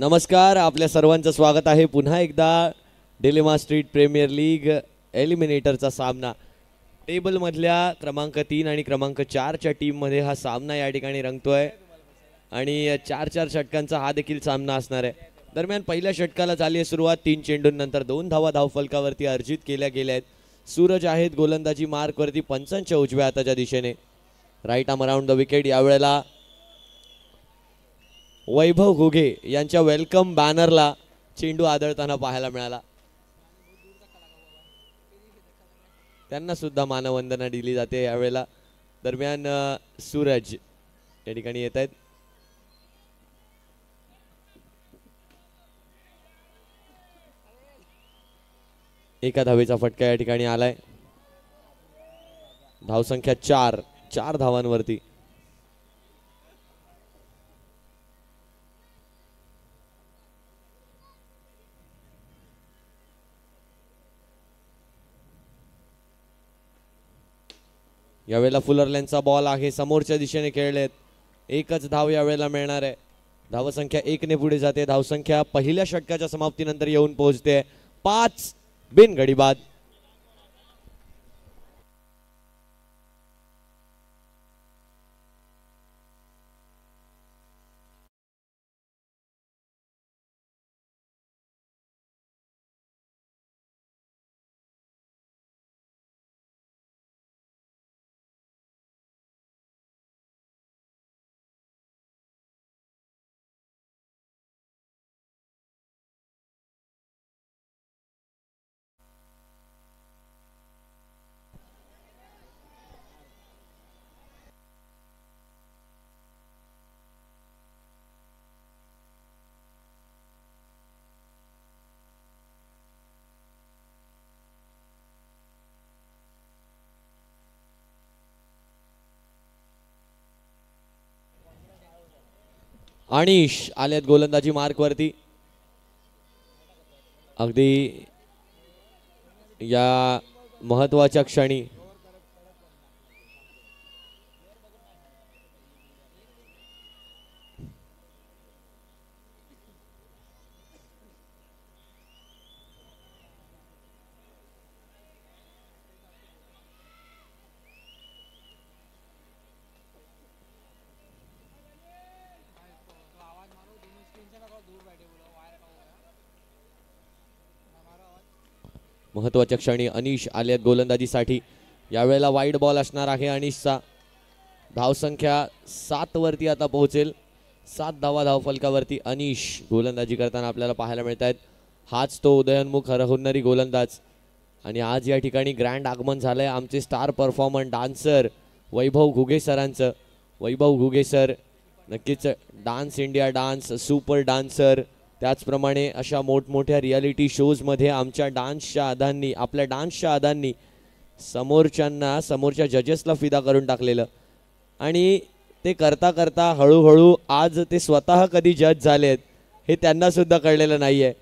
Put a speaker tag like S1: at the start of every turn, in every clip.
S1: नमस्कार, आपल्या सर्वांचं स्वागत आहे पुन्हा एकदा डिलेमा स्ट्रीट प्रीमियर लीग एलिमिनेटरचा सामना. टेबलमधल्या क्रमांक 3 आणि क्रमांक 4च्या टीममध्ये हा सामना या ठिकाणी रंगतोय आणि 4-4 षटकांचा हा देखील सामना असणार आहे. दरम्यान पहिल्या षटकाला झाली आहे सुरुवात. 3 चेंडूंनंतर 2 धावा धावफलकावरती अर्जित केल्या गेल्या आहेत. सूरज आहेत गोलंदाजी मार्कवरती पंचांच्या उजव्या हाताच्या दिशेने. Right arm around the wicket. यावेळेला वैभव घुगे यांच्या वेलकम बॅनरला चेंडू आदळताना पाहायला मिळाला. त्यांना सुद्धा मानवंदना दिली जाते यावेळेला. दरम्यान सूरज या ठिकाणी येत आहेत. एका धावेचा फटका या ठिकाणी आलाय. धावसंख्या 4 धावांवरती. यावेळेला फुलरलँडचा बॉल आहे. समोरच्या दिशेने खेळलेत. एकच धाव यावेळेला मिळणार आहे. धावसंख्या 1 ने पुढे जाते. धावसंख्या पहिल्या षटकाच्या समाप्तीनंतर येऊन पोहोचते 5 बिनगडी बाद. अनिश आलेत गोलंदाजी मार्कवरती. अगदी या महत्वाच्या क्षणी महत्वाच्या क्षणी अनिश आलेत गोलंदाजीसाठी. यावेळेला वाईड बॉल असणार आहे अनिशचा. धावसंख्या 7 वरती आता पोहोचेल. 7 धावा धावफलकावरती अनिश गोलंदाजी करताना आपल्याला पाहायला मिळत आहेत. हाच तो उदयोन्मुख हरहुन्नरी गोलंदाज. आणि आज या ठिकाणी ग्रँड आगमन झालंय आमचे स्टार परफॉर्मर डान्सर वैभव घुगे सरांचं. वैभव घुगे सर नक्कीच dance India dance super dancer, त्याचप्रमाणे अशा मोठमोठ्या रियालिटी शोजमध्ये आमच्या डान्सच्या आदांनी आपल्या डान्सच्या आदांनी समोरच्या जजेसला फिदा करून टाकलेलं. आणि ते करता करता हळूहळू आज ते स्वतः कधी जज झालेत हे त्यांना सुद्धा कळलेलं नाही आहे.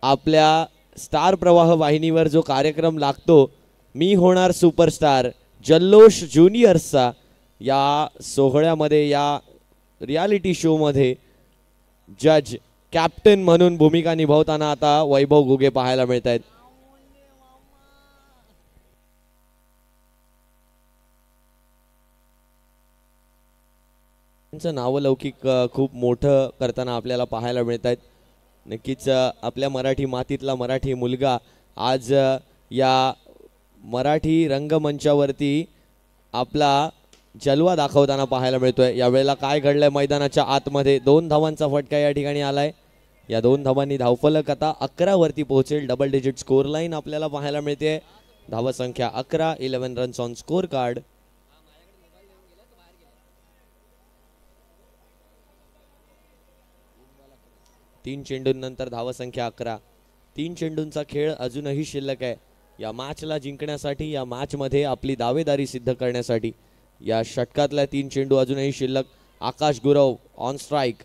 S1: आपल्या स्टार प्रवाह वाहिनीवर जो कार्यक्रम लागतो मी होणार सुपरस्टार जल्लोष ज्युनियर्सचा, या सोहळ्यामध्ये या रियालिटी शोमध्ये जज कॅप्टन म्हणून भूमिका निभावताना आता वैभव घुगे पाहायला मिळत आहेत. त्यांचं नावलौकिक खूप मोठं करताना आपल्याला पाहायला मिळत आहेत. नक्कीच आपल्या मराठी मातीतला मराठी मुलगा आज या मराठी रंगमंचावरती आपला जलवा दाखवताना पाहायला मिळतोय. यावेळेला काय घडलंय मैदानाच्या आतमध्ये. 2 धावांचा फटका या ठिकाणी आलाय. या 2 धावांनी धावफलक आता 11 वरती पोहोचेल. डबल डिजिट स्कोर लाईन आपल्याला पाहायला मिळते. धावसंख्या 11, 11 रन्स ऑन स्कोर कार्ड. तीन चेंडूंनंतर धावसंख्या 11. 3 चेंडूंचा खेळ अजूनही शिल्लक आहे. या मॅचला जिंकण्यासाठी, या मॅचमध्ये आपली दावेदारी सिद्ध करण्यासाठी या षटकातल्या 3 चेंडू अजूनही शिल्लक. आकाश गुरव ऑन स्ट्राईक.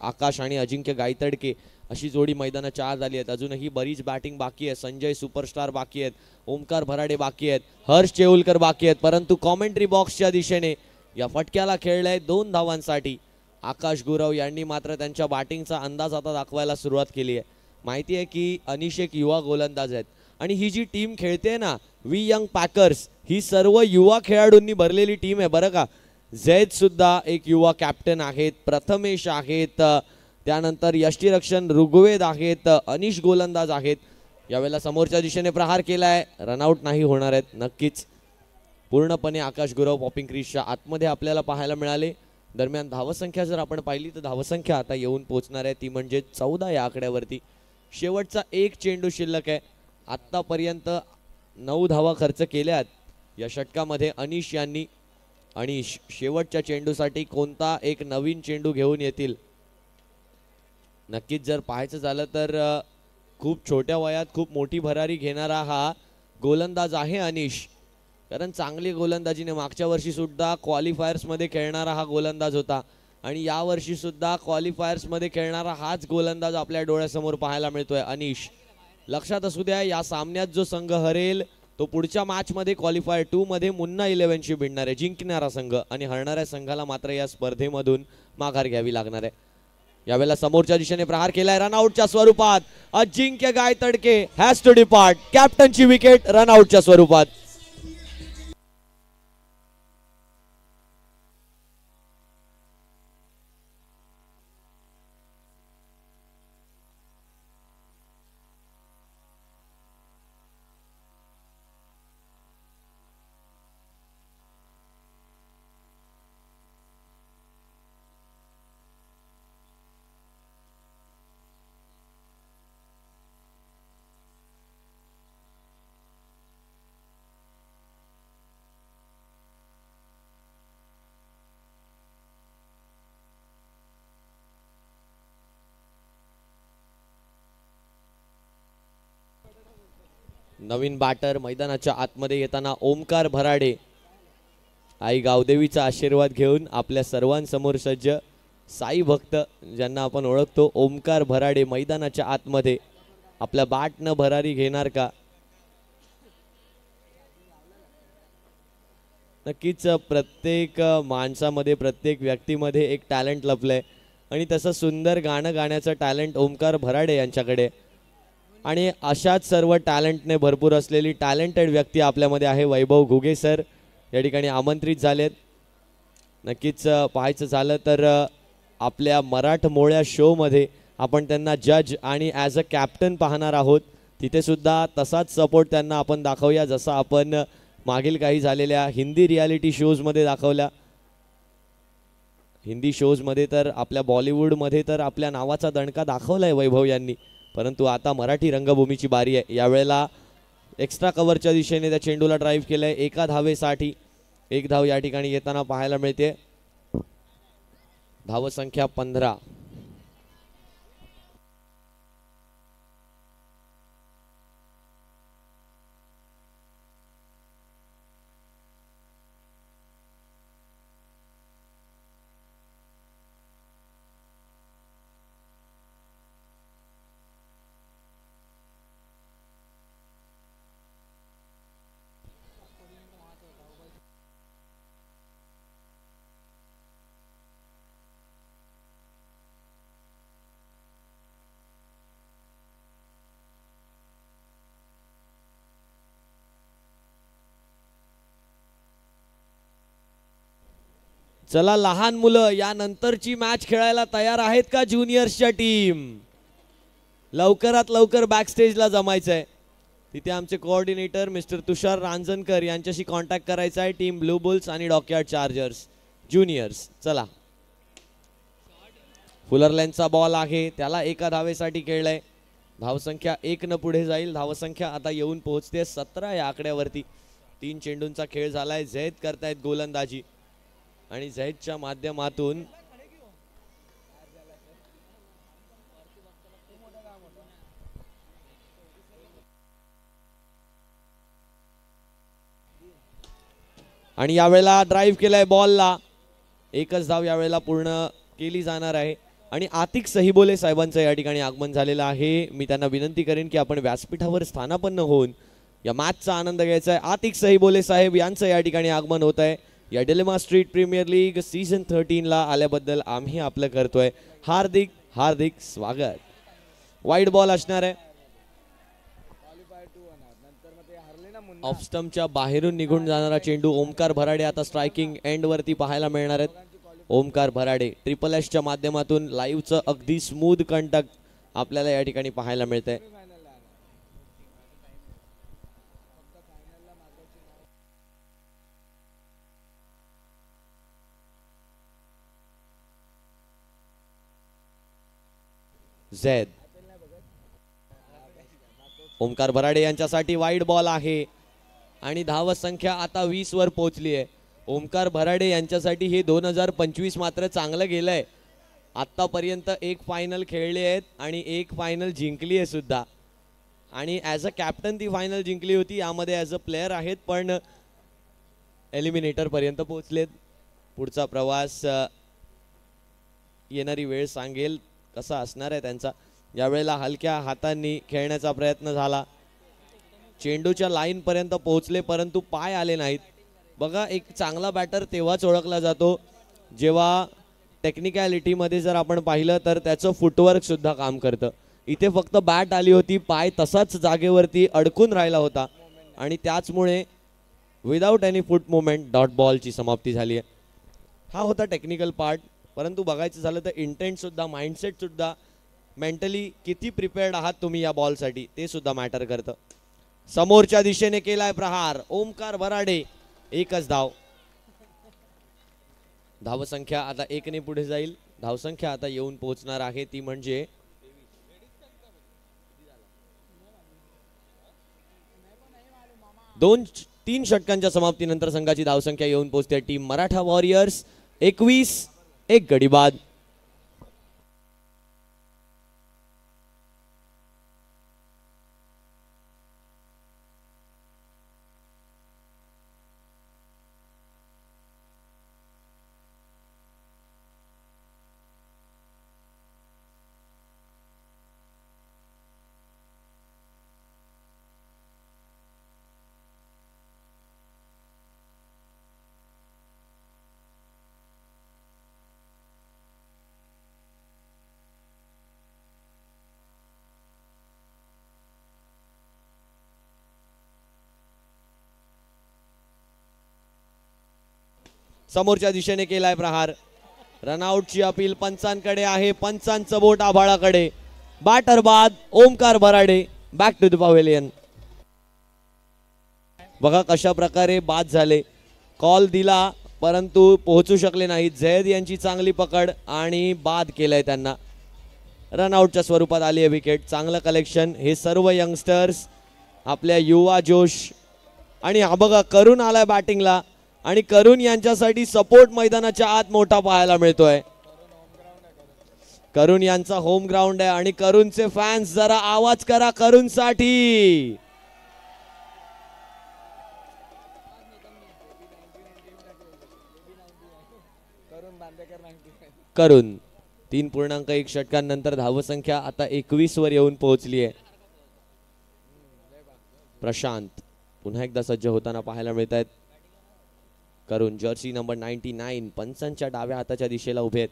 S1: आकाश आणि अजिंक्य गायतडके अशी जोडी मैदानाच्या आत आली आहेत. अजूनही बरीच बॅटिंग बाकी आहे. संजय सुपरस्टार बाकी आहेत. ओमकार भराडे बाकी आहेत. हर्ष चेऊलकर बाकी आहेत. परंतु कॉमेंट्री बॉक्सच्या दिशेने या फटक्याला खेळलाय 2 धावांसाठी आकाश गुरव यांनी मात्र त्यांच्या बॅटिंगचा अंदाज आता दाखवायला सुरुवात केली आहे. माहिती आहे की अनिश एक युवा गोलंदाज आहेत आणि ही जी टीम खेळते ना वी यंग पॅकर्स, ही सर्व युवा खेळाडूंनी भरलेली टीम आहे बरं का. झैद सुद्धा एक युवा कॅप्टन आहेत, प्रथमेश आहेत, त्यानंतर यष्टीरक्षण ऋग्वेद आहेत, अनिश गोलंदाज आहेत. यावेळेला समोरच्या दिशेने प्रहार केलाय, रनआउट नाही होणार आहेत. नक्कीच पूर्णपणे आकाश गुरव पॉपिंग क्रीजच्या आतमध्ये आपल्याला पाहायला मिळाले. दरम्यान धावसंख्या जर आपण पाहिली तर धावसंख्या आता येऊन पोहोचणार आहे ती म्हणजे 14 या आकड्यावरती. शेवटचा एक चेंडू शिल्लक आहे. आत्तापर्यंत 9 धावा खर्च केल्यात या षटकामध्ये अनिश यांनी आणि शेवटच्या चेंडूसाठी कोणता एक नवीन चेंडू घेऊन येतील. नक्कीच जर पाहायचं झालं तर खूप छोट्या वयात खूप मोठी भरारी घेणारा हा गोलंदाज आहे अनिश. कारण चांगली गोलंदाजीने मागच्या वर्षी सुद्धा क्वालिफायर्समध्ये खेळणारा हा गोलंदाज होता आणि या वर्षी सुद्धा क्वालिफायर्समध्ये खेळणारा हाच गोलंदाज आपल्या डोळ्यासमोर पाहायला मिळतोय अनिश. लक्षात असू द्या या सामन्यात जो संघ हरेल तो पुढच्या मॅचमध्ये क्वालिफायर 2 मध्ये मुन्ना 11शी भिडणार आहे, जिंकणारा संघ, आणि हरणाऱ्या संघाला मात्र या स्पर्धेमधून माघार घ्यावी लागणार आहे. यावेळेला समोरच्या दिशेने प्रहार केलाय रनआउटच्या स्वरूपात. अजिंक्य गायतडके हॅज टू डिपार्ट. कॅप्टनची विकेट रनआउटच्या स्वरूपात. नवीन बॅटर मैदानाच्या आतमध्ये येताना ओमकार भराडे आई गावदेवीचा आशीर्वाद घेऊन आपल्या सर्वांसमोर सज्ज. साई भक्त ज्यांना आपण ओळखतो, ओमकार भराडे मैदानाच्या आतमध्ये आपल्या बॅटनं भरारी घेणार का? नक्कीच प्रत्येक माणसामध्ये प्रत्येक व्यक्तीमध्ये एक टॅलेंट लपलंय आणि तसं सुंदर गाणं गाण्याचं टॅलेंट ओमकार भराडे यांच्याकडे. आणि अशाच सर्व टॅलेंटने भरपूर असलेली टॅलेंटेड व्यक्ती आपल्यामध्ये आहे वैभव घुगे सर, या ठिकाणी आमंत्रित झालेत. नक्कीच पाहायचं झालं तर आपल्या मराठमोळ्या शोमध्ये आपण त्यांना जज आणि ॲज अ कॅप्टन पाहणार आहोत. तिथे सुद्धा तसाच सपोर्ट त्यांना आपण दाखवूया जसा आपण मागील काही झालेल्या हिंदी रियालिटी शोजमध्ये दाखवल्या. हिंदी शोजमध्ये तर आपल्या बॉलिवूडमध्ये तर आपल्या नावाचा दणका दाखवलाय वैभव यांनी, परंतु आता मराठी रंगभूमीची बारी आहे. यावेळेला एक्स्ट्रा कव्हरच्या दिशेने त्या चेंडूला ड्राईव्ह केलंय एका धावेसाठी. एक धाव या ठिकाणी येताना पाहायला मिळते. धावसंख्या 15. चला लहान मुलं यानंतरची मॅच खेळायला तयार आहेत का ज्युनियर्सच्या टीम? लवकरात लवकर बॅक स्टेजला जमायचंय. तिथे आमचे कोऑर्डिनेटर मिस्टर तुषार रांजणकर यांच्याशी कॉन्टॅक्ट करायचा आहे. टीम ब्लू बुल्स आणि डॉकयार्ड चार्जर्स ज्युनियर्स. चला फुलरलँडचा बॉल आहे, त्याला एका धावेसाठी खेळलाय. धावसंख्या 1 न पुढे जाईल. धावसंख्या आता येऊन पोहोचते 17 या आकड्यावरती. 3 चेंडूंचा खेळ झालाय. झैद करतायत गोलंदाजी आणि झैदच्या माध्यमातून आणि यावेळेला ड्राईव्ह केलाय बॉलला. एकच धाव यावेळेला पूर्ण केली जाणार आहे आणि आतिक सहीबोले साहेबांचं या ठिकाणी आगमन झालेलं आहे. मी त्यांना विनंती करेन की आपण व्यासपीठावर स्थानापन्न होऊन या मॅचचा आनंद घ्यायचा आहे. आतिक सहीबोले साहेब यांचं या ठिकाणी आगमन होत आहे. या dilemma street premier league season 13 ला आल्याबद्दल आम्ही आपलं करतोय हार्दिक हार्दिक स्वागत. वाईड बॉल असणार आहे. ऑफ स्टंपच्या बाहेरून निघून जाणारा चेंडू. ओमकार भराडे आता स्ट्रायकिंग एंड वरती पाहायला मिळणार आहेत. ओमकार भराडे ट्रिपल एसच्या माध्यमातून लाईव्हचं अगदी स्मूथ कंटक आपल्याला या ठिकाणी पाहायला मिळतंय. झेड ओमकार भराडे यांच्यासाठी वाईड बॉल आहे आणि धाव संख्या आता 20 वर पोहोचली आहे. ओमकार भराडे यांच्यासाठी हे 2025 मात्र चांगलं गेलंय. आतापर्यंत एक फायनल खेळले आहेत आणि एक फायनल जिंकली आहे सुद्धा. आणि ॲज अ कॅप्टन ती फायनल जिंकली होती. यामध्ये ॲज अ प्लेयर आहेत पण एलिमिनेटर पर्यंत पोहोचलेत. पुढचा प्रवास येणारी वेळ सांगेल कसा असणार आहे त्यांचा. यावेळेला हलक्या हातांनी खेळण्याचा प्रयत्न झाला. चेंडूच्या लाईन पर्यंत पोहोचले परंतु पाय आले नाहीत. बघा एक चांगला बॅटर तेव्हाच ओळखला जातो जेव्हा टेक्निकॅलिटी मध्ये जर आपण पाहिलं तर त्याचं फुटवर्क सुद्धा काम करतं. इथे फक्त बॅट आली होती, पाय तसाच जागेवरती अडकून राहिला होता आणि त्याचमुळे without any foot movement dot बॉलची समाप्ती झाली आहे. हा होता टेक्निकल पार्ट. परंतु बघायचं झालं तर इंटेंट सुद्धा, माइंडसेट सुद्धा, मेंटली किती प्रिपेअर्ड आहात तुम्ही या बॉलसाठी ते सुद्धा मॅटर करतं. समोरच्या दिशेने केलाय प्रहार ओमकार भराडे. एकच धाव. धावसंख्या आता 1 ने पुढे जाईल. धावसंख्या आता येऊन पोहोचणार आहे ती म्हणजे 2-3 षटकांच्या समाप्तीनंतर संघाची धावसंख्या येऊन पोहोचते टीम मराठा वॉरियर्स 21. एक गडी बाद. समोरच्या दिशेने केलाय प्रहार. रनआउटची अपील पंचांकडे आहे. पंचांचं बोट आभाळाकडे. बॅटर बाद. Omkar Bharade back to the pavilion. बघा कशा प्रकारे बाद झाले. कॉल दिला परंतु पोहोचू शकले नाही. झैद यांची चांगली पकड आणि बाद केलंय त्यांना. रनआउटच्या स्वरूपात आली आहे विकेट. चांगलं कलेक्शन. हे सर्व यंगस्टर्स आपल्या युवा जोश. आणि हा बघा करून आलाय बॅटिंगला आणि करून यांच्यासाठी सपोर्ट मैदानाच्या आत मोठा पाहायला मिळतोय. करून यांचा होम ग्राउंड आहे आणि करूनचे फॅन्स जरा आवाज करा करूनसाठी. करून 3.1 षटकांनंतर धावसंख्या आता 21 वर येऊन पोहोचली आहे. प्रशांत पुन्हा एकदा सज्ज होताना पाहायला मिळत आहेत. करून जर्सी नंबर 99 पंचांच्या डाव्या हाताच्या दिशेला उभे आहेत.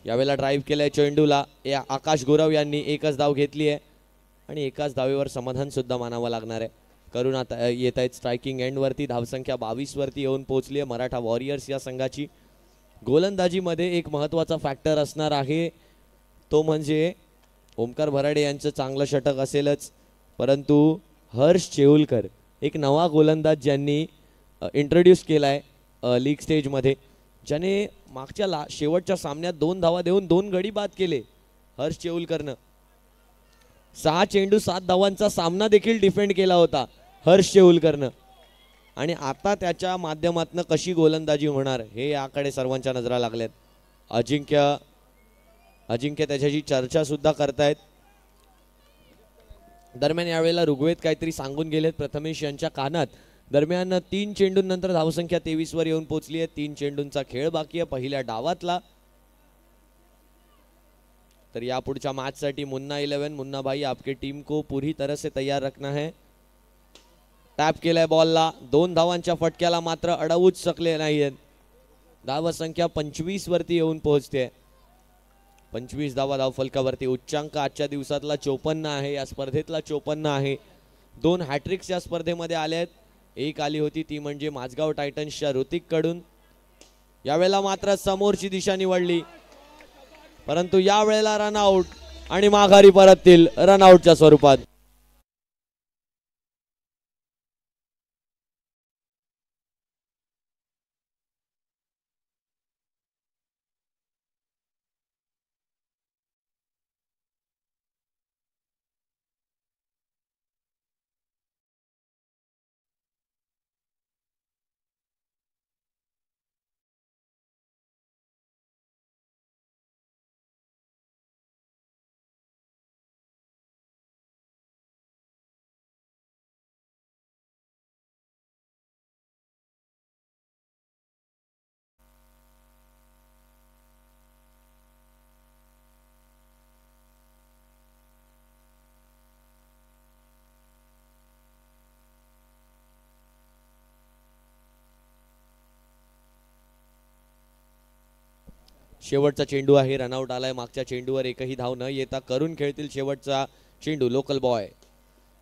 S1: यावेळेला ड्राईव्ह केलाय चेंडूला. या आकाश गुरव यांनी एकच धाव घेतली आहे आणि एकाच धावेवर समाधान सुद्धा मानावं लागणार आहे. करून आता येत आहेत स्ट्रायकिंग एंड वरती. धावसंख्या 22 वरती येऊन पोहोचली आहे मराठा वॉरियर्स या संघाची. गोलंदाजीमध्ये एक महत्त्वाचा फॅक्टर असणार आहे तो म्हणजे ओमकार भराडे यांचं चांगलं षटक असेलच परंतु हर्ष चेऊलकर एक नवा गोलंदाज ज्यांनी इंट्रोड्यूस केलाय लीग स्टेजमध्ये, ज्याने मागच्या शेवटच्या सामन्यात 2 धावा देऊन 2 गडी बाद केले. हर्ष चेऊलकरनं 6 चेंडू 7 धावांचा सामना देखील डिफेंड केला होता हर्ष चेऊलकरनं. आणि आता त्याच्या माध्यमातून कशी गोलंदाजी होणार हे याकडे सर्वांच्या नजरा लागल्यात. अजिंक्य त्याच्याशी चर्चा सुद्धा करतायत. दरम्यान यावेळेला ऋग्वेद काहीतरी सांगून गेलेत प्रथमेश यांच्या कानात. दरम्यान 3 चेंडूंनंतर धावसंख्या 23 वर येऊन पोहोचली आहे. 3 चेंडूंचा खेळ बाकी आहे पहिल्या डावातला. तर या पुढच्या मॅच साठी मुन्ना 11 मुन्ना भाई आपके टीम को पूरी तरह से तैयार रखना है. टॅप केलाय बॉलला. 2 धावांच्या फटक्याला मात्र अडवूच शकले नाहीत. धाव संख्या 25 वरती येऊन पोहोचते. 25 धावा धाव फलकावरती. उच्चांक आजच्या दिवसातला 54 आहे. या स्पर्धेतला 54 आहे. 2 हॅट्रिक्स या स्पर्धेमध्ये आले आहेत. एक आली होती ती म्हणजे माझगाव टायटन्सच्या ऋतिक कडून. यावेळेला मात्र समोरची दिशा निवडली, परंतु यावेळेला रनआउट आणि माघारी परततील रनआउटच्या स्वरूपात. शेवटचा चेंडू आहे. रनआउट आलाय. मागच्या चेंडूवर एकही धाव न येता करून खेळतील शेवटचा चेंडू. लोकल बॉय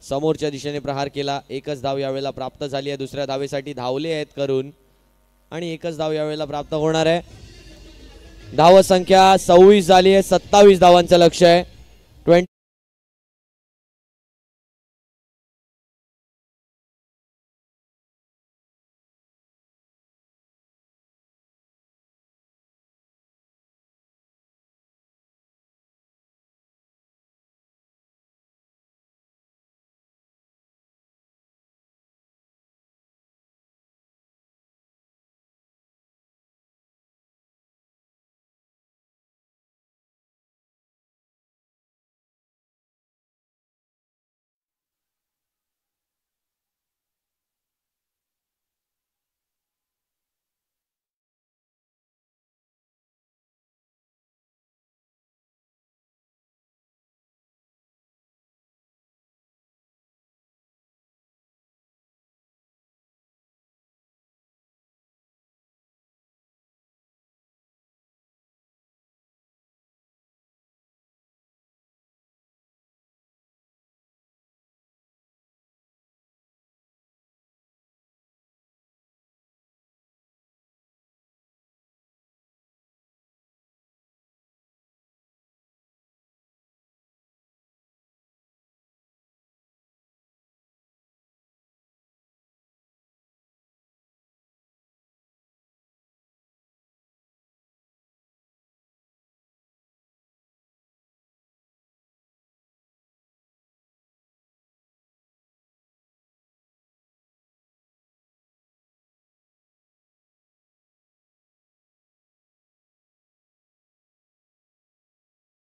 S1: समोरच्या दिशेने प्रहार केला. एकच धाव यावेळेला प्राप्त झाली आहे. दुसऱ्या धावेसाठी धावले आहेत करून आणि एकच धाव यावेळेला प्राप्त होणार आहे. धाव संख्या 26 झाली आहे. 27 धावांचं लक्ष आहे. 20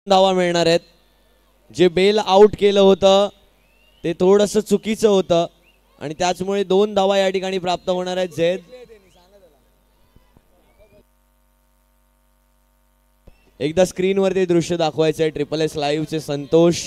S1: धावा मिळणार आहेत. जे बेल आउट केलं होतं ते थोडंसं चुकीचं होतं आणि त्याचमुळे 2 धावा या ठिकाणी प्राप्त होणार आहेत. झेद एकदा स्क्रीनवर ते दृश्य दाखवायचं आहे. ट्रिपल एस लाईव्हचे संतोष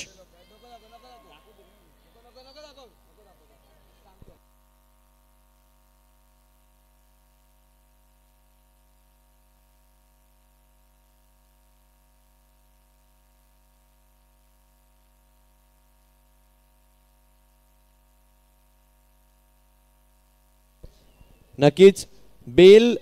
S1: नक्कीच बेल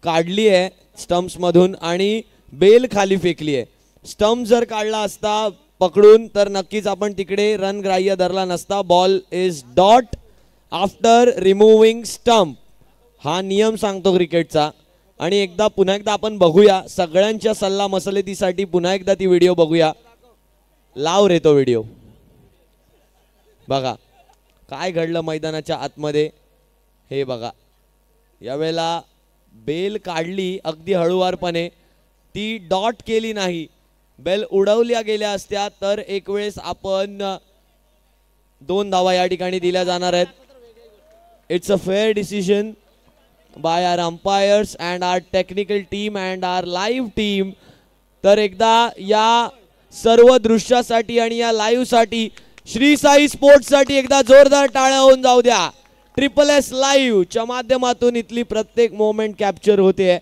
S1: काढली आहे स्टम्प्स मधून आणि बेल खाली फेकली आहे. स्टम्प जर काढला असता पकडून तर नक्कीच आपण तिकडे रन ग्राह्य धरला नसता. Ball is dot after removing stump हा नियम सांगतो क्रिकेटचा. आणि पुन्हा एकदा आपण बघूया सगळ्यांच्या सल्ला मसलतीसाठी पुन्हा एकदा ती व्हिडिओ बघूया. लाव रे तो व्हिडिओ. बघा काय घडलं मैदानाच्या आतमध्ये हे बघा. यावेळेला बेल काढली अगदी हळूवारपणे. ती डॉट केली नाही. बेल उडवल्या गेल्या असत्या तर एक वेळेस आपण 2 धावा या ठिकाणी दिल्या जाणार आहेत. It's a fair decision by our umpires and our technical team and our live team. तर एकदा या सर्व दृश्यासाठी आणि या लाईव्ह साठी श्री साई स्पोर्ट्स साठी एकदा जोरदार टाळ्या होऊन जाऊ द्या. ट्रिपल एस लाईव्ह च्या माध्यमातून इथली प्रत्येक मोमेंट कॅप्चर होते.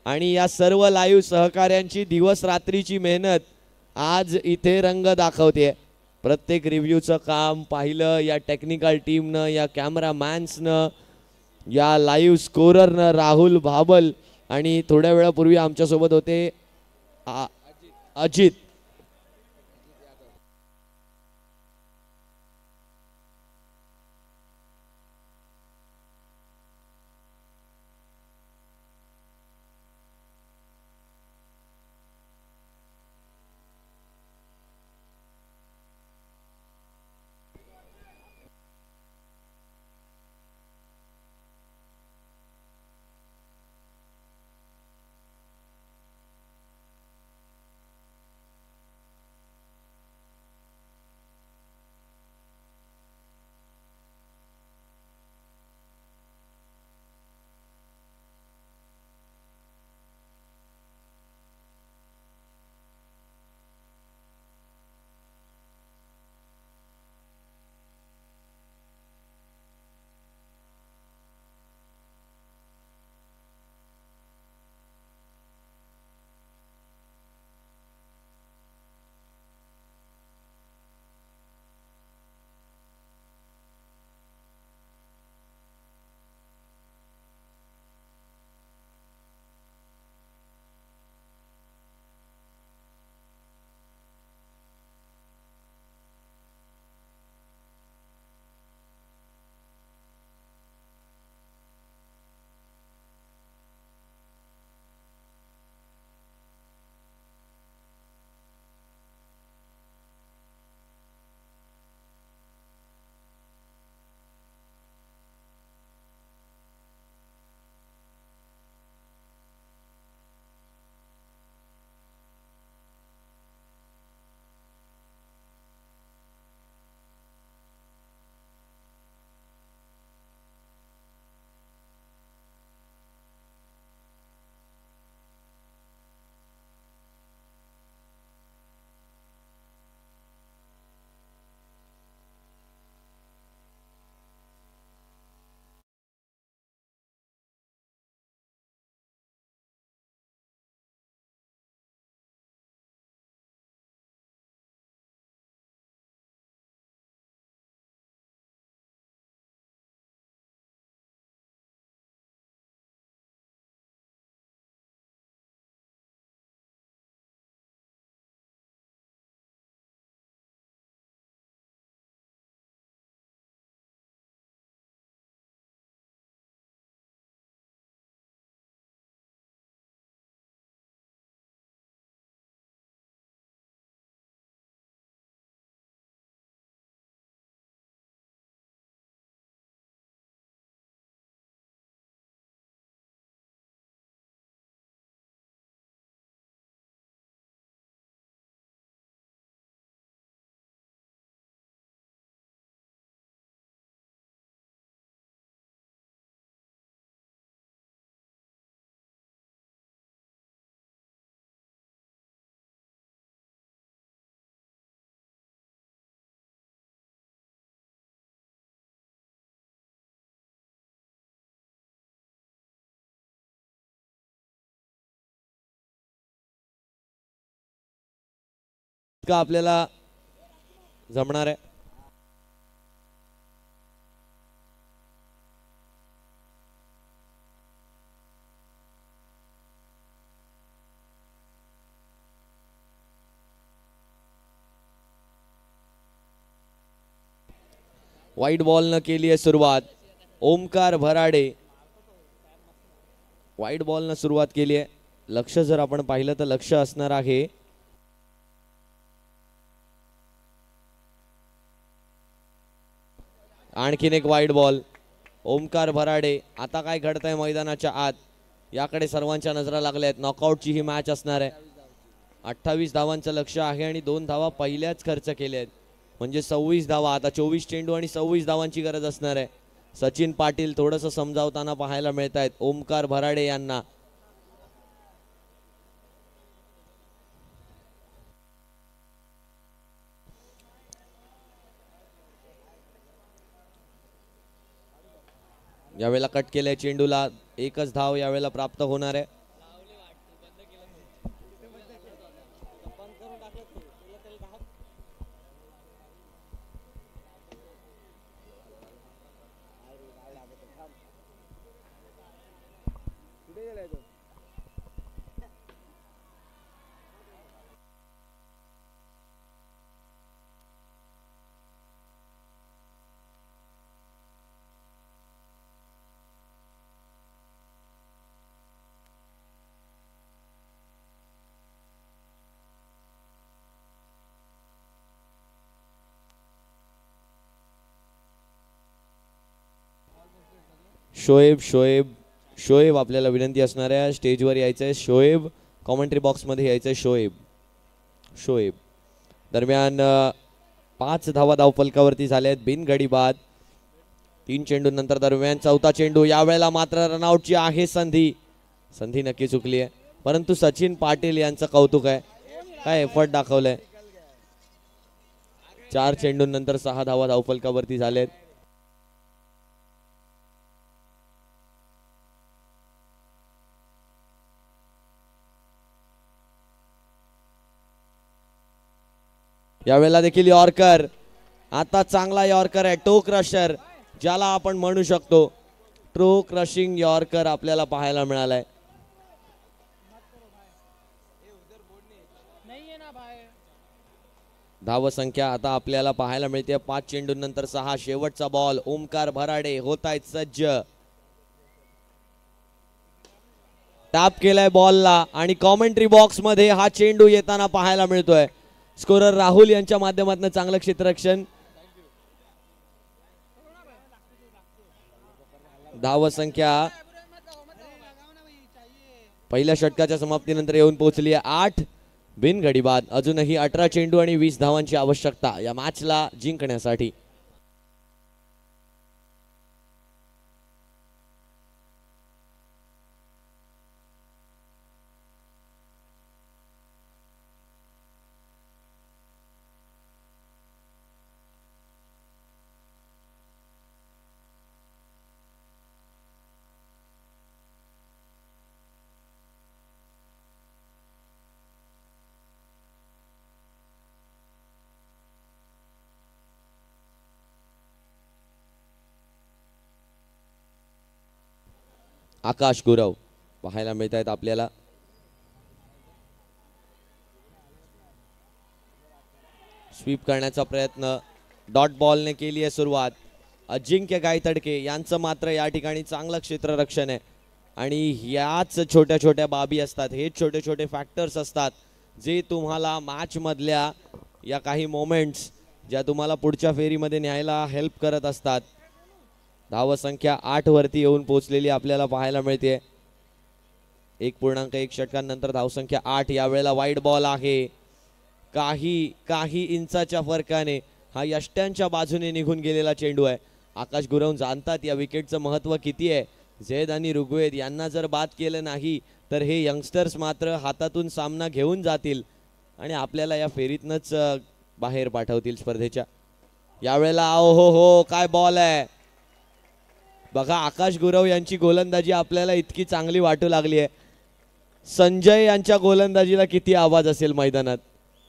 S1: आणि या सर्व लाईव्ह सहकार्यांची दिवस रात्रीची मेहनत आज इथे रंग दाखवते. प्रत्येक रिव्ह्यूचं काम पाहिलं या टेक्निकल टीमनं, या कॅमेरामॅन्सनं, या लाईव्ह स्कोररनं राहुल भाबल आणि थोड्या वेळापूर्वी आमच्यासोबत होते अजित. का आपल्याला जमणार आहे. वाईट बॉल न केली आहे सुरुवात. ओमकार भराडे वाईट बॉल न सुरुवात केली आहे. लक्ष जर आपण पाहिलं तर लक्ष असणार आहे. आणखीन एक वाईट बॉल. ओमकार भराडे. आता काय घडतंय मैदानाच्या आत याकडे सर्वांच्या नजरा लागल्या आहेत. नॉकआउटची ही मॅच असणार आहे. 28 धावांचं लक्ष आहे आणि 2 धावा पहिल्याच खर्च केल्या आहेत, म्हणजे 26 धावा. आता 24 चेंडू आणि 26 धावांची गरज असणार आहे. सचिन पाटील थोडंसं समजावताना पाहायला मिळत आहेत ओमकार भराडे यांना. यावेळेला कट केलंय चेंडूला. एकच धाव यावेळेला प्राप्त होणार आहे. शोएब शोएब शोएब आपल्याला विनंती असणार आहे स्टेजवर यायचं आहे. शोएब कॉमेंट्री बॉक्समध्ये यायचं आहे. शोएब शोएब दरम्यान 5 धावा धावफलकावरती झाल्या आहेत बिनगडी बाद. 3 चेंडूंनंतर दरम्यान चौथा चेंडू. यावेळेला मात्र रनआउटची आहे संधी. संधी नक्की चुकली आहे परंतु सचिन पाटील यांचं कौतुक आहे. काय एफर्ट दाखवलंय. 4 चेंडूंनंतर 6 धावा धावफलकावरती झालेत. यावेळेला देखील यॉर्कर. आता चांगला यॉर्कर आहे. टो क्रशर ज्याला आपण म्हणू शकतो. टो क्रशिंग यॉर्कर आपल्याला पाहायला मिळालाय. धावसंख्या आता आपल्याला पाहायला मिळते 5 चेंडूंनंतर 6. शेवटचा बॉल. ओमकार भराडे होत आहेत सज्ज. टॅप केलाय बॉलला आणि कॉमेंट्री बॉक्स मध्ये हा चेंडू येताना पाहायला मिळतोय. स्कोरर राहुल यांच्या माध्यमातून चांगलं क्षेत्ररक्षण. धावसंख्या पहिल्या षटकाच्या समाप्तीनंतर येऊन पोहोचली आहे 8 बिनगडी बाद. अजूनही 18 चेंडू आणि 20 धावांची आवश्यकता या मॅचला जिंकण्यासाठी. आकाश गुरव पाहायला मिळत आहेत आपल्याला. स्वीप करण्याचा प्रयत्न. डॉट बॉलने केली आहे सुरुवात. अजिंक्य गायतडके यांचं मात्र या ठिकाणी चांगलं क्षेत्ररक्षण आहे आणि याच छोट्या छोट्या बाबी असतात. हे छोटे छोटे फॅक्टर्स असतात जे तुम्हाला मॅच मधल्या या काही मोमेंट्स ज्या तुम्हाला पुढच्या फेरीमध्ये न्यायला हेल्प करत असतात. धावसंख्या 8 वरती येऊन पोहोचलेली आपल्याला पाहायला मिळते. 1.1 षटकांनंतर धावसंख्या 8. यावेळेला वाईड बॉल आहे. काही इंचाच्या फरकाने हा यष्ट्यांच्या बाजूने निघून गेलेला चेंडू आहे. आकाश गुरव जाणतात या विकेटचं महत्व किती आहे. झैद आणि ऋग्वेद यांना जर बाद केलं नाही तर हे यंगस्टर्स मात्र हातातून सामना घेऊन जातील आणि आपल्याला या फेरीतनच बाहेर पाठवतील स्पर्धेच्या. यावेळेला हो हो काय बॉल आहे बघा. आकाश गुरव यांची गोलंदाजी आपल्याला इतकी चांगली वाटू लागली आहे. संजय यांच्या गोलंदाजीला किती आवाज असेल मैदानात.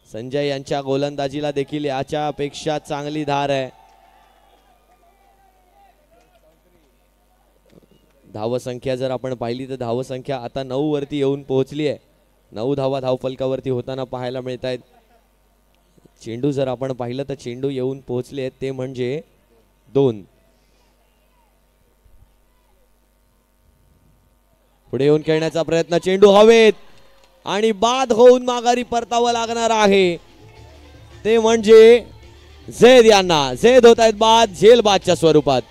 S1: संजय यांच्या गोलंदाजीला देखील याच्यापेक्षा चांगली धार आहे. धावसंख्या जर आपण पाहिली तर धावसंख्या आता 9 वरती येऊन पोहोचली आहे. 9 धावा धावफलकावरती होताना पाहायला मिळत आहेत. चेंडू जर आपण पाहिलं तर चेंडू येऊन पोहोचले आहेत ते म्हणजे 2. पुढे येऊन खेळण्याचा प्रयत्न. चेंडू हवेत आणि बाद होऊन माघारी परतावं लागणार आहे ते म्हणजे झैद यांना. झैद होत आहेत बाद झेल बादच्या स्वरूपात.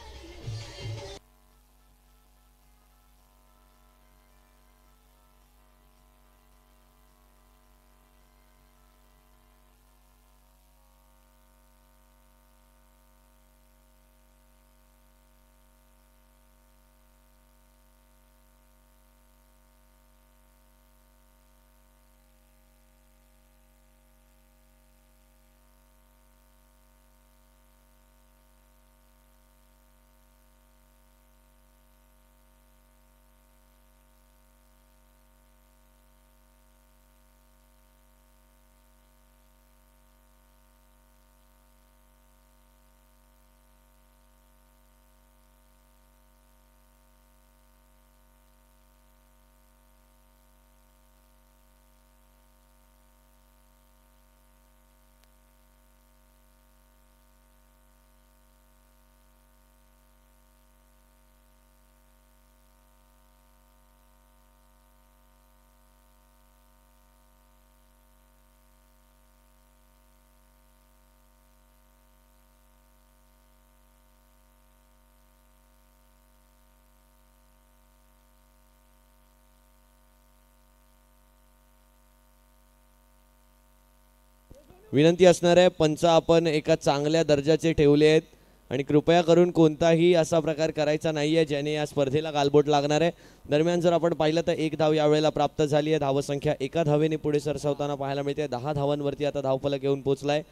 S1: विनंती असणार आहे, पंच आपण एका चांगल्या दर्जाचे ठेवले आहेत आणि कृपया करून कोणताही असा प्रकार करायचा नाहीये ज्याने या स्पर्धेला गालबोट लागणार आहे. दरम्यान जर आपण पाहिलं तर एक धाव यावेळेला प्राप्त झाली आहे. धावसंख्या एका धावेने पुढे सरसावताना पाहायला मिळते. 10 धावांवरती आता धावफलक येऊन पोहोचलाय.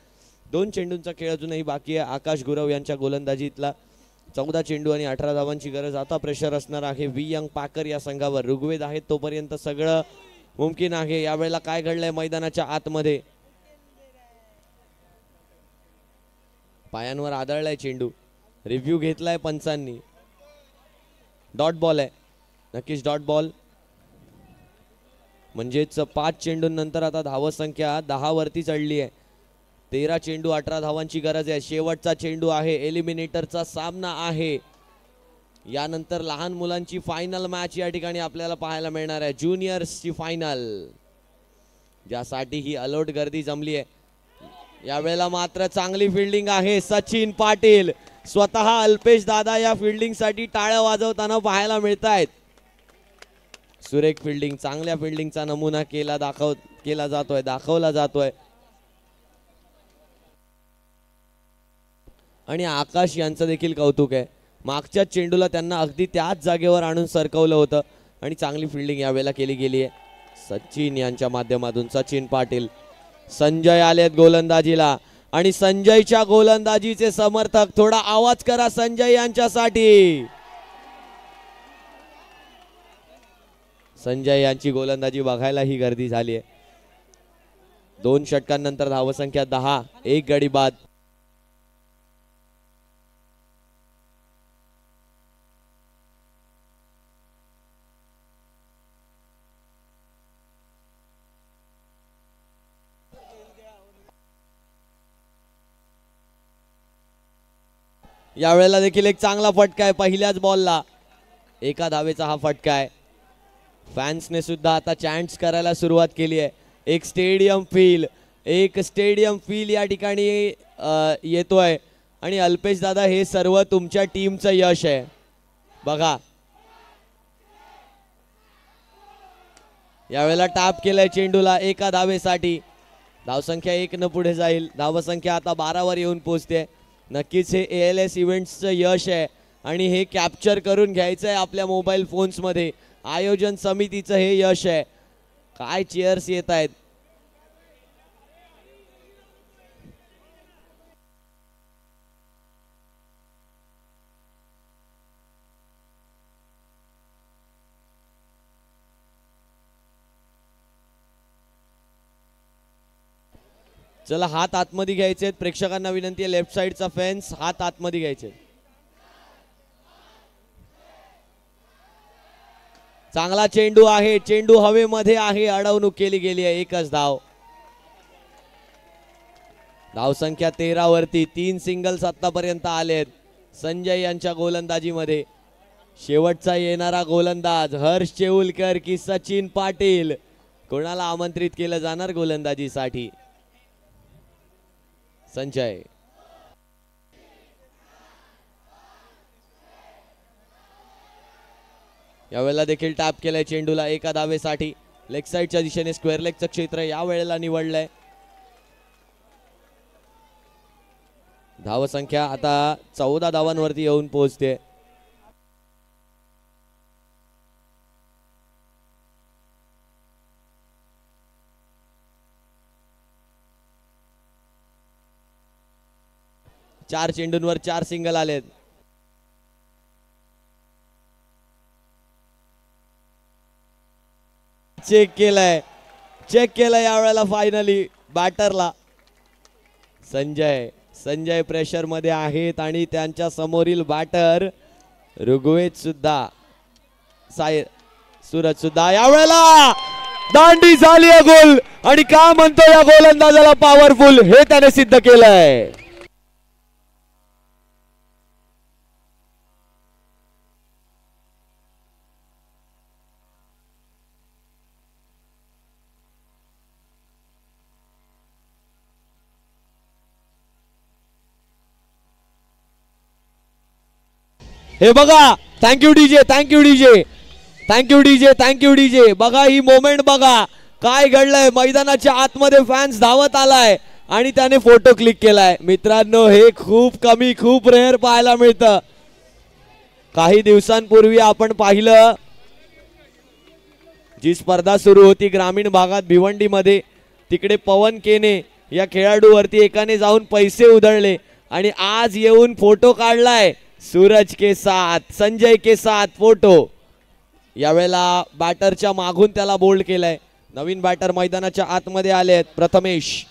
S1: 2 चेंडूंचा खेळ अजूनही बाकी आहे. आकाश गुरव यांच्या गोलंदाजीतला 14 चेंडू आणि 18 धावांची गरज. आता प्रेशर असणार आहे वी यंग पाकर या संघावर. ऋग्वेद आहेत तोपर्यंत सगळं मुमकिन आहे. यावेळेला काय घडलंय मैदानाच्या आतमध्ये, पायांवर आदळलाय चेंडू. रिव्ह्यू घेतलाय पंचांनी. डॉट बॉल आहे, नक्कीच डॉट बॉल. म्हणजेच 5 चेंडूंनंतर आता धावसंख्या 10 वरती चढली आहे. 13 चेंडू 18 धावांची गरज आहे. शेवटचा चेंडू आहे. एलिमिनेटरचा सामना आहे. यानंतर लहान मुलांची फायनल मॅच या ठिकाणी आपल्याला पाहायला मिळणार आहे. ज्युनियर्सची फायनल, ज्यासाठी ही अलोट गर्दी जमली आहे. यावेळेला मात्र चांगली फिल्डिंग आहे. सचिन पाटील स्वतः अल्पेश दादा या फिल्डिंग साठी टाळ्या वाजवताना पाहायला मिळत आहेत. सुरेख फिल्डिंग, चांगल्या फिल्डिंगचा नमुना दाखवला जातोय. आणि आकाश यांचं देखील कौतुक आहे. मागच्या चेंडूला त्यांना अगदी त्याच जागेवर आणून सरकवलं होतं आणि चांगली फिल्डिंग यावेळेला केली गेली आहे सचिन यांच्या माध्यमातून. सचिन पाटील, संजय आलेत गोलंदाजीला आणि संजयच्या गोलंदाजीचे समर्थक थोडा आवाज करा संजय यांच्यासाठी. संजय यांची गोलंदाजी बघायला ही गर्दी झाली आहे. 2 षटकांनंतर धावसंख्या 10, 1 गडी बाद. यावेळेला देखील एक चांगला फटका आहे. पहिल्याच बॉलला एका धावेचा हा फटका आहे. फॅन्सने सुद्धा आता चॅन्ट्स करायला सुरुवात केली आहे. एक स्टेडियम फील या ठिकाणी येतोय. आणि अल्पेश दादा, हे सर्व तुमच्या टीमचं यश आहे. बघा, यावेळेला टॅप केलाय चेंडूला एका धावेसाठी. धावसंख्या 1 न पुढे जाईल. धावसंख्या आता 12 वर येऊन पोहोचते. नक्कीच हे ALS इव्हेंट्सचं यश आहे आणि हे कॅप्चर करून घ्यायचं आहे आपल्या मोबाईल फोन्स मध्ये. आयोजन समितीचं हे यश आहे. काय चीयर्स येत आहेत. चला, हात आतमध्ये घ्यायचे. प्रेक्षकांना विनंती आहे, लेफ्ट साइडचा फेन्स हात आतमध्ये घ्यायचे. चांगला चेंडू आहे. चेंडू हवेमध्ये आहे. अडवणूक केली गेली आहे. एकच धाव. धावसंख्या 13 वरती. 3 सिंगल्स आतापर्यंत आलेत संजय यांच्या गोलंदाजीमध्ये. शेवटचा येणारा गोलंदाज हर्ष चेऊलकर की सचिन पाटील, कोणाला आमंत्रित केलं जाणार गोलंदाजीसाठी? संजय. यावेळेला देखील टॅप केलाय चेंडूला एका धावेसाठी. लेग साइडच्या दिशेने स्क्वेअर लेगचं क्षेत्र यावेळेला निवडलंय. धावसंख्या आता 14 धावांवरती येऊन पोहोचते. चार चेंडूंवर 4 सिंगल आलेत. चेक केलंय यावेळेला फायनली बॅटरला. संजय प्रेशर मध्ये आहेत आणि त्यांच्या समोरील बॅटर ऋग्वेद सुद्धा, सूरज सुद्धा. यावेळेला दांडी झाली आहे गोल. आणि का म्हणतो या गोलंदाजाला पॉवरफुल, हे त्याने सिद्ध केलंय. हे बघा, थँक्यू डीजे. बघा ही मोमेंट बघा, काय घडलंय. मैदानाच्या आतमध्ये फॅन्स धावत आलाय आणि त्याने फोटो क्लिक केलाय. मित्रांनो, हे खूप रेअर पाहायला मिळतं. काही दिवसांपूर्वी आपण पाहिलं, जी स्पर्धा सुरू होती ग्रामीण भागात भिवंडीमध्ये, तिकडे पवन केने या खेळाडूवरती एकाने जाऊन पैसे उधळले आणि आज येऊन फोटो काढलाय. सूरज के साथ, संजय के साथ फोटो. यावेळेला बॅटरच्या मागून त्याला बोल्ड केलाय. नवीन बॅटर मैदानाच्या आतमध्ये आले आहेत. प्रथमेश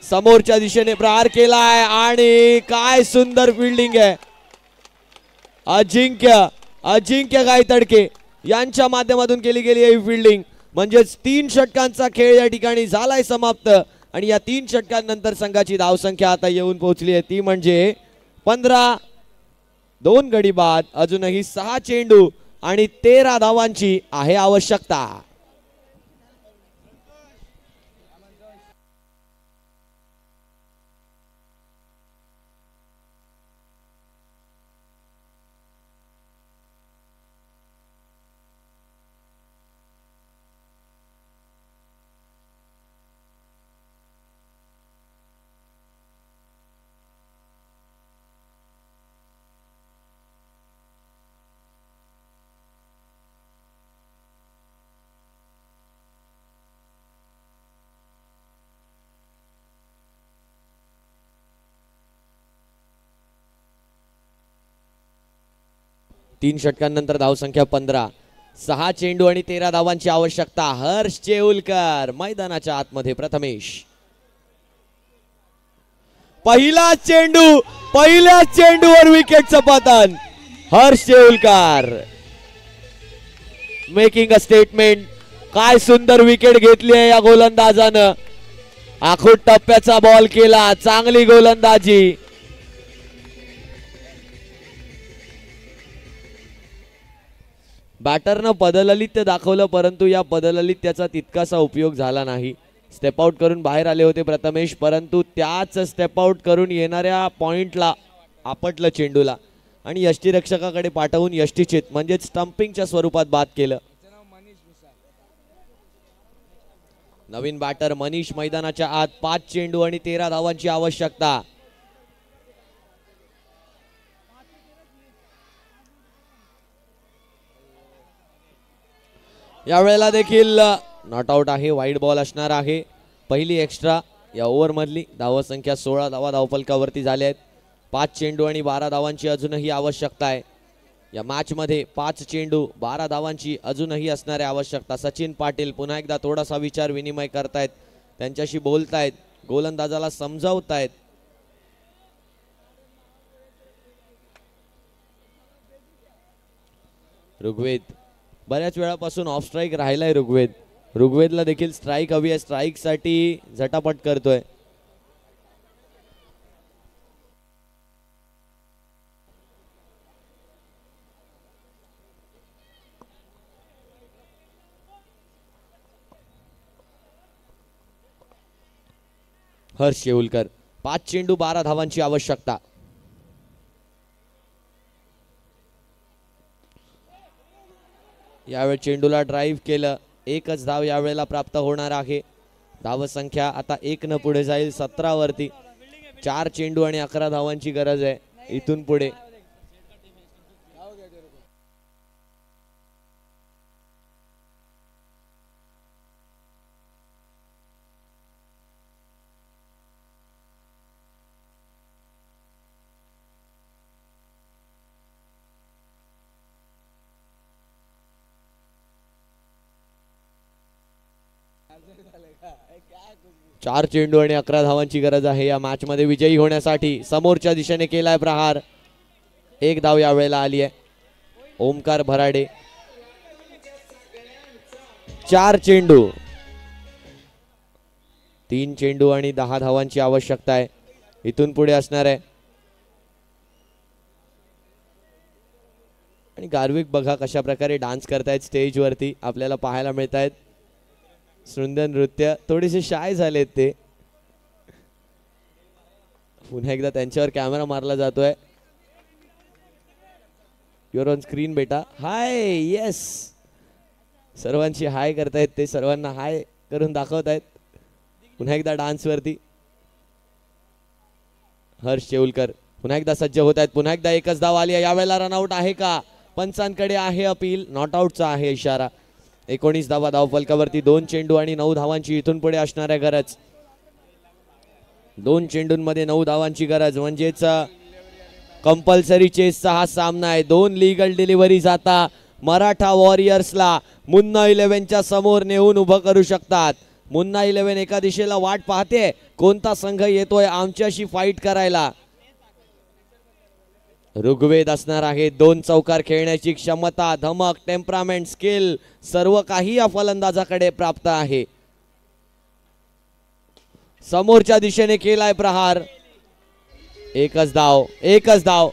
S1: समोरच्या दिशेने प्रहार केलाय आणि काय सुंदर फिल्डिंग आहे. अजिंक्य गायतडके यांच्या माध्यमातून केली गेली ही फिल्डिंग. म्हणजेच 3 षटकांचा खेळ या ठिकाणी झालाय समाप्त आणि या 3 षटकांनंतर संघाची धावसंख्या आता येऊन पोहोचली आहे, ती म्हणजे 15. 2 गडी बाद, अजूनही 6 चेंडू आणि 13 धावांची आहे आवश्यकता. तीन षटकांनंतर धावसंख्या 15. 6 चेंडू आणि 13 धावांची आवश्यकता. हर्ष चेऊलकर मैदानाच्या आतमध्ये. प्रथमेश पहिल्याच चेंडूवर विकेटचं पतन. Harsh Cheulkar making a statement. काय सुंदर विकेट घेतली आहे या गोलंदाजानं. आखूड टप्प्याचा बॉल केला, चांगली गोलंदाजी. बॅटरनं पदललित दाखवलं, परंतु या पदललित्याचा तितकासा उपयोग झाला नाही. स्टेप आउट करून बाहेर आले होते प्रथमेश, परंतु त्याच स्टेप आउट करून येणाऱ्या पॉइंटला आपटलं चेंडूला आणि यष्टीरक्षकाकडे पाठवून यष्टीचित म्हणजेच स्टंपिंगच्या स्वरूपात बाद केलं. नवीन बॅटर मनीष मैदानाच्या आत. 5 चेंडू आणि 13 धावांची आवश्यकता. यावेळेला देखील नॉट आउट आहे. वाईड बॉल असणार आहे. पहिली एक्स्ट्रा या ओव्हर मधली. धावसंख्या 16 धावा धावफलकावरती झाल्या आहेत. 5 चेंडू आणि 12 धावांची अजूनही आवश्यकता आहे या मॅच मध्ये. 5 चेंडू 12 धावांची अजूनही असणारी आवश्यकता. सचिन पाटील पुन्हा एकदा थोडासा विचार विनिमय करतायत, त्यांच्याशी बोलतायत, गोलंदाजाला समजावतायत. ऋग्वेद बऱ्याच वेळापासून ऑफ स्ट्राईक राहिलाय. ऋग्वेदला देखील स्ट्राईक हवी आहे. स्ट्राईक साठी झटापट करतोय. हर्ष शेऊलकर. 5 चेंडू 12 धावांची आवश्यकता. यावेळी चेंडूला ड्राईव्ह केलं. एकच धाव यावेळेला प्राप्त होणार आहे. धावसंख्या आता 1 न पुढे जाईल 17 वरती. 4 चेंडू आणि 11 धावांची गरज आहे इथून पुढे. चार चेंडू आणि 11 धावांची गरज आहे या मॅच मध्ये विजयी होण्यासाठी. समोरच्या दिशेने केलाय प्रहार. 1 धाव यावेळेला आली आहे. ओमकार भराडे. 4 चेंडू 3 चेंडू आणि 10 धावांची आवश्यकता आहे इथून पुढे असणार आहे. आणि गार्विक बघा कशा प्रकारे डान्स करतायत स्टेज वरती आपल्याला पाहायला मिळत आहेत. सुंदर नृत्य. थोडेसे शाय झालेत ते. पुन्हा एकदा त्यांच्यावर कॅमेरा मारला जातोय. युअर ऑन स्क्रीन बेटा. हाय. येस. सर्वांची हाय करतायत ते. सर्वांना हाय करून दाखवत आहेत. पुन्हा एकदा डान्स वरती हर्ष चेऊलकर पुन्हा एकदा सज्ज होत आहेत. पुन्हा एकदा एकच धाव आली आहे. यावेळेला रनआउट आहे का? पंचांकडे आहे अपील, नॉट आउटचा आहे इशारा. 19 धावा धाव फलकावरती. 2 चेंडू आणि 9 धावांची इथून पुढे असणाऱ्या गरज. 2 चेंडूंमध्ये 9 धावांची गरज म्हणजेच कंपल्सरी चेसचा हा सामना आहे. 2 लीगल डिलिव्हरीज आता मराठा वॉरियर्सला मुन्ना 11च्या समोर नेऊन उभं करू शकतात. मुन्ना 11 एका दिशेला वाट पाहते, कोणता संघ येतोय आमच्याशी फाईट करायला. ऋग्वेद असणार आहे. 2 चौकार खेळण्याची क्षमता, धमक, टेम्परामेंट, स्किल सर्व काही या फलंदाजाकडे प्राप्त आहे. समोरच्या दिशेने केलाय प्रहार. एकच धाव, एकच धाव.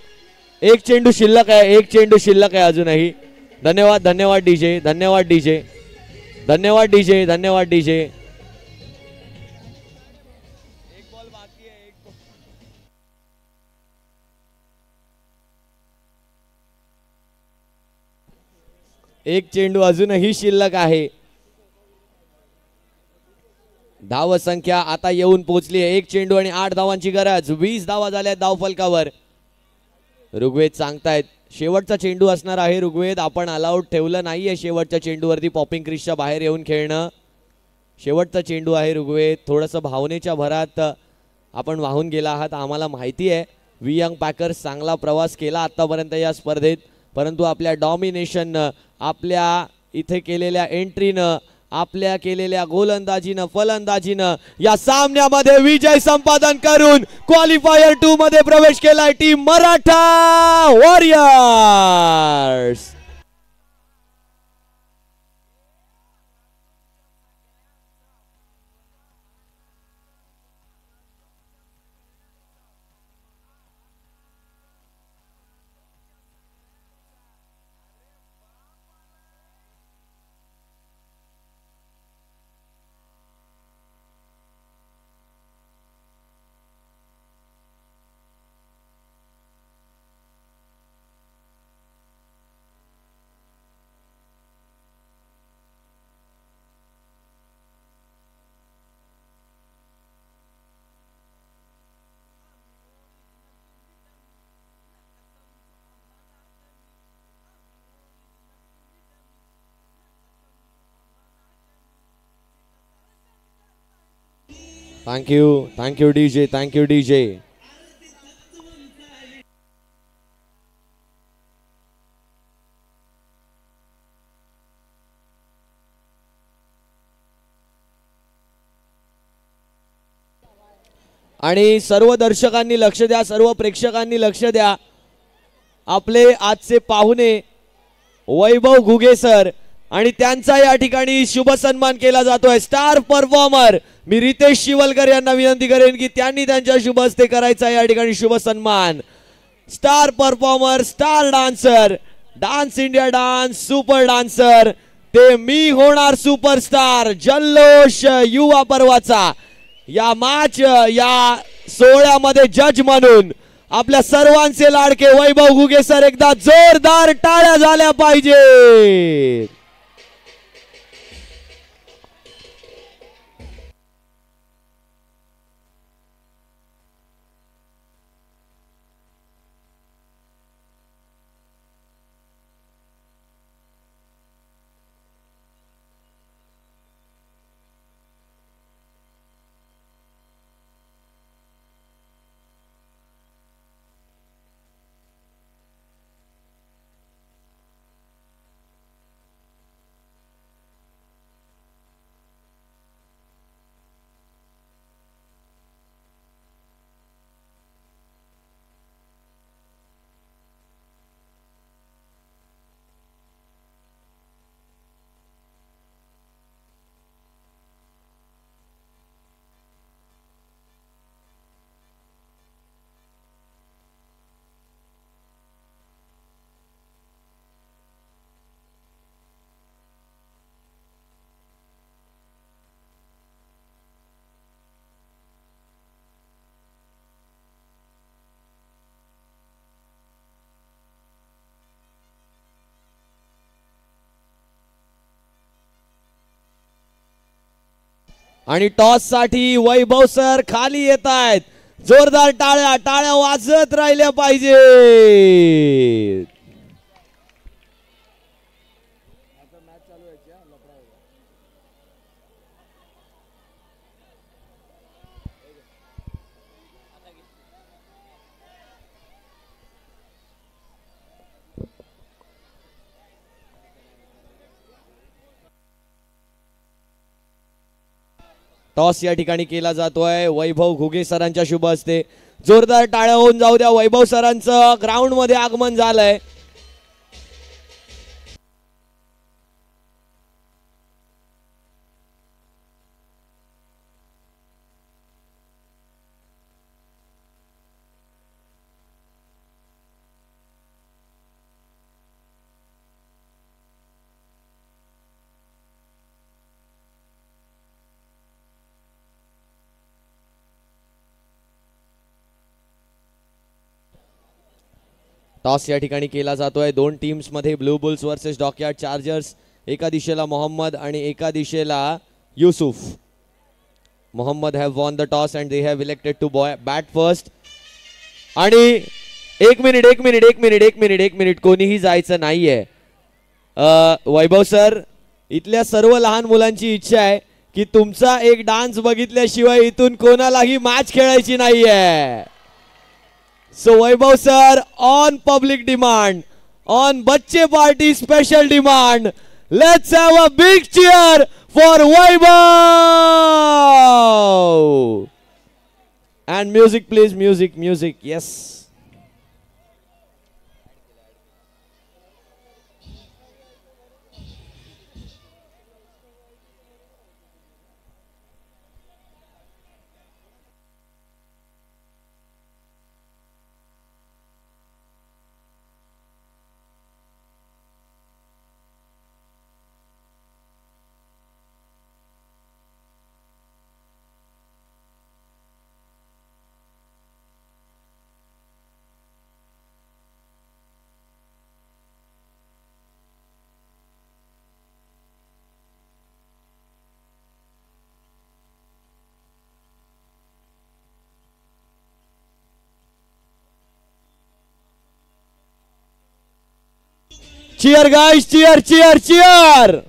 S1: एक चेंडू शिल्लक आहे, एक चेंडू शिल्लक आहे अजूनही. धन्यवाद, धन्यवाद डीजे, धन्यवाद डीजे, धन्यवाद डीजे, धन्यवाद डीजे. एक चेंडू अजूनही शिल्लक आहे. धाव संख्या आता येऊन पोहोचली आहे. 1 चेंडू आणि 8 धावांची गरज. 20 धावा झाल्या धाव फलकावर. ऋग्वेद सांगतायत शेवटचा चेंडू असणार आहे. ऋग्वेद आपण अलाउड ठेवलं नाहीये शेवटच्या चेंडूवरती पॉपिंग क्रीजच्या बाहेर येऊन खेळणं. शेवटचा चेंडू आहे ऋग्वेद. थोडंसं भावनेच्या भरात आपण वाहून गेला आहात, आम्हाला माहिती आहे. वी यंग पॅकर्स चांगला प्रवास केला आतापर्यंत या स्पर्धेत, परंतु आपल्या डॉमिनेशननं, आपल्या इथे केलेल्या एंट्रीनं, आपल्या केलेल्या गोलंदाजीनं, फलंदाजीनं या सामन्यामध्ये विजय संपादन करून क्वालिफायर 2 मध्ये प्रवेश केलाय team Maratha warriors. Thank you DJ, thank you DJ. आणि सर्व दर्शकांनी लक्ष द्या, सर्व प्रेक्षकांनी लक्ष द्या. आपले आजचे पाहुणे वैभव घुगे सर आणि त्यांचा या ठिकाणी शुभ सन्मान केला जातोय. स्टार परफॉर्मर मी रितेश शिवलकर यांना विनंती करेन की त्यांनी त्यांच्या शुभ हस्ते करायचा या ठिकाणी शुभ सन्मान. Star performer, star dancer, dance India dance super dancer, ते मी होणार सुपरस्टार, जल्लोष युवा पर्वाचा या मॅच या सोहळ्यामध्ये जज म्हणून आपल्या सर्वांचे लाडके वैभव घुगे सर, एकदा जोरदार टाळ्या झाल्या पाहिजे. आणि टॉस साठी वैभव सर खाली येत आहेत. जोरदार टाळ्या टाळ्या वाजत राहिल्या पाहिजे. टॉस या ठिकाणी केला जातोय वैभव घुगे सरांच्या शुभ हस्ते. जोरदार टाळ्या होऊन जाऊ द्या. वैभव सरांचं ग्राउंड मध्ये आगमन झालंय. टॉस या ठिकाणी केला जातोय दोन टीम्स मध्ये. Blue bulls versus dockyard chargers. एका दिशेला मोहम्मद आणि एका दिशेला Yusuf. Mohammad have won the toss and they have elected to bat first. आणि एक मिनिट कोणीही जायचं नाहीये. वैभव सर, इथल्या सर्व लहान मुलांची इच्छा आहे की तुमचा एक डान्स बघितल्याशिवाय इथून कोणालाही मॅच खेळायची नाहीये. So Vaibhav sir, on public demand, on Bacche Party special demand, let's have a big cheer for Vaibhav. And music please, music, yes. Cheer guys, cheer.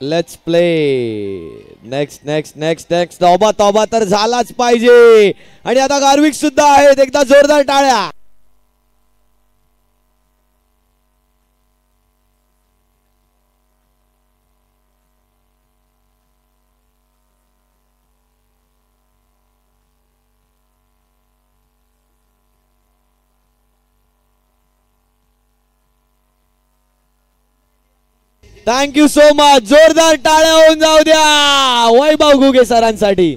S1: Let's play. Next. तौबा तर झालाच पाहिजे. आणि आता गार्विक सुद्धा आहेत. एकदा जोरदार टाळ्या. Thank you so much. जोरदार टाळ्या होऊन जाऊ द्या वैभव घुगे सरांसाठी.